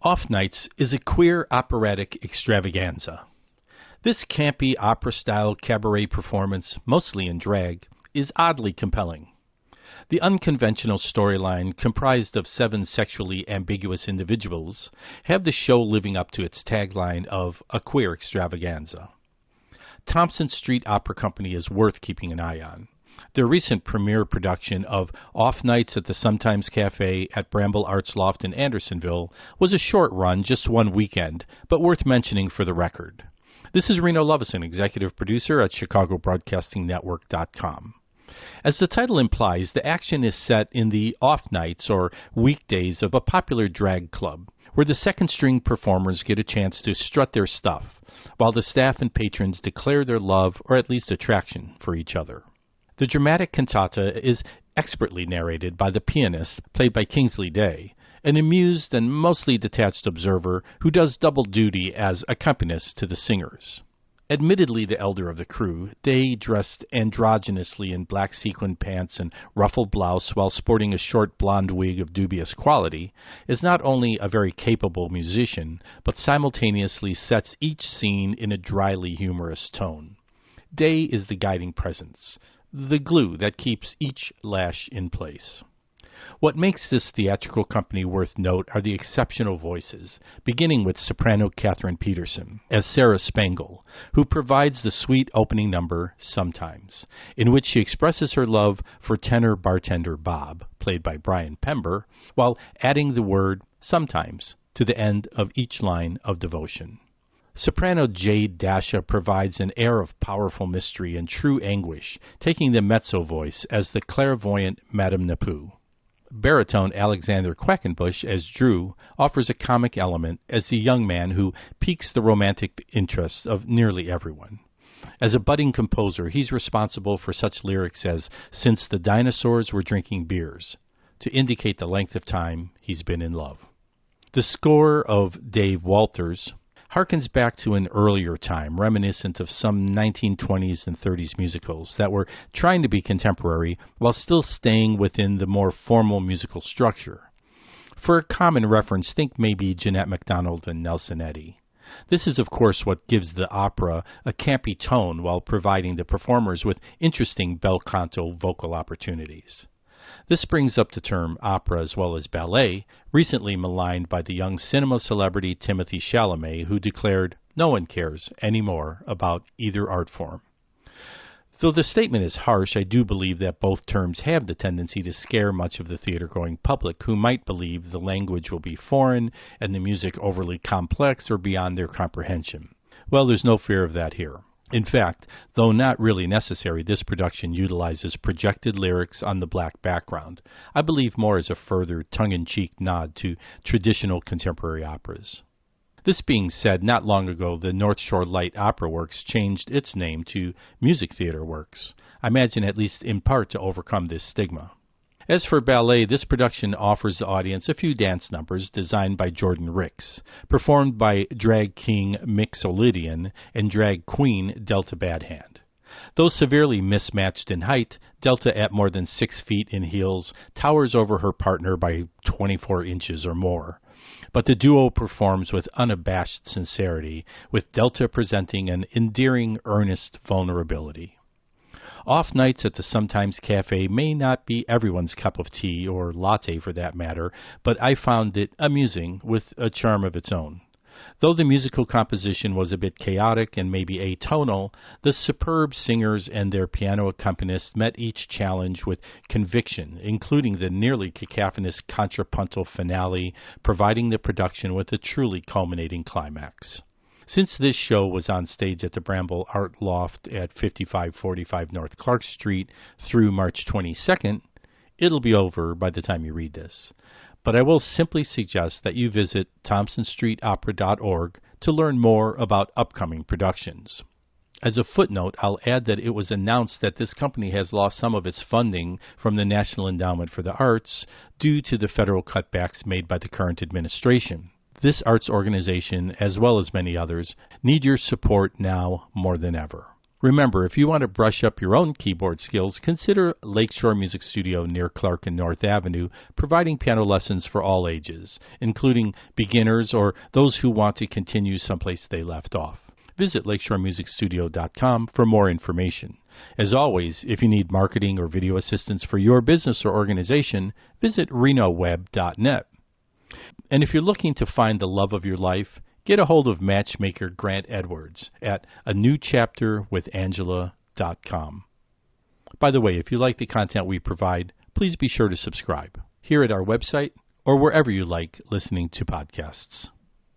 Off Nights is a queer operatic extravaganza. This campy opera-style cabaret performance, mostly in drag, is oddly compelling. The unconventional storyline, comprised of 7 sexually ambiguous individuals, have the show living up to its tagline of a queer extravaganza. Thompson Street Opera Company is worth keeping an eye on. Their recent premiere production of Off Nights at the Sometimes Cafe at Bramble Arts Loft in Andersonville was a short run, just one weekend, but worth mentioning for the record. This is Reno Lovison, executive producer at ChicagoBroadcastingNetwork.com. As the title implies, the action is set in the off nights or weekdays of a popular drag club, where the second-string performers get a chance to strut their stuff, while the staff and patrons declare their love or at least attraction for each other. The dramatic cantata is expertly narrated by the pianist, played by Kingsley, an amused and mostly detached observer who does double duty as accompanist to the singers. Admittedly the elder of the crew, Day, dressed androgynously in black sequin pants and ruffled blouse while sporting a short blonde wig of dubious quality, is not only a very capable musician, but simultaneously sets each scene in a dryly humorous tone. Day is the guiding presence, the glue that keeps each lash in place. What makes this theatrical company worth note are the exceptional voices, beginning with soprano Katherine Petersen as Sarah Spangle, who provides the sweet opening number, Sometimes, in which she expresses her love for tenor bartender Bob, played by Pember, while adding the word sometimes to the end of each line of devotion. Soprano Jade Dasha provides an air of powerful mystery and true anguish, taking the mezzo voice as the clairvoyant Madame Napoo. Baritone Alexander Quakenbush as Drew offers a comic element as the young man who piques the romantic interest of nearly everyone. As a budding composer, he's responsible for such lyrics as "Since the dinosaurs were drinking beers," to indicate the length of time he's been in love. The score of Dave Walters harkens back to an earlier time, reminiscent of some 1920s and 30s musicals that were trying to be contemporary while still staying within the more formal musical structure. For a common reference, think maybe Jeanette MacDonald and Nelson Eddy. This is, of course, what gives the opera a campy tone while providing the performers with interesting bel canto vocal opportunities. This brings up the term opera as well as ballet, recently maligned by the young cinema celebrity Timothée Chalamet, who declared, "No one cares anymore about either art form." Though the statement is harsh, I do believe that both terms have the tendency to scare much of the theater-going public who might believe the language will be foreign and the music overly complex or beyond their comprehension. Well, there's no fear of that here. In fact, though not really necessary, this production utilizes projected lyrics on the black background, I believe more as a further tongue-in-cheek nod to traditional contemporary operas. This being said, not long ago the North Shore Light Opera Works changed its name to Music Theater Works, I imagine at least in part to overcome this stigma. As for ballet, this production offers the audience a few dance numbers designed by Jordan Ricks, performed by drag king Mixolydian and drag queen Delta Badhand. Though severely mismatched in height, Delta, at more than 6 feet in heels, towers over her partner by 24 inches or more. But the duo performs with unabashed sincerity, with Delta presenting an endearing, earnest vulnerability. Off Nights at the Sometimes Cafe may not be everyone's cup of tea, or latte for that matter, but I found it amusing with a charm of its own. Though the musical composition was a bit chaotic and maybe atonal, the superb singers and their piano accompanists met each challenge with conviction, including the nearly cacophonous contrapuntal finale, providing the production with a truly culminating climax. Since this show was on stage at the Bramble Art Loft at 5545 North Clark Street through March 22nd, it'll be over by the time you read this. But I will simply suggest that you visit thompsonstreetopera.org to learn more about upcoming productions. As a footnote, I'll add that it was announced that this company has lost some of its funding from the National Endowment for the Arts due to the federal cutbacks made by the current administration. This arts organization, as well as many others, need your support now more than ever. Remember, if you want to brush up your own keyboard skills, consider Lakeshore Music Studio near Clark and North Avenue, providing piano lessons for all ages, including beginners or those who want to continue someplace they left off. Visit lakeshoremusicstudio.com for more information. As always, if you need marketing or video assistance for your business or organization, visit renoweb.net. And if you're looking to find the love of your life, get a hold of matchmaker Grant Edwards at anewchapterwithangela.com. By the way, if you like the content we provide, please be sure to subscribe here at our website or wherever you like listening to podcasts.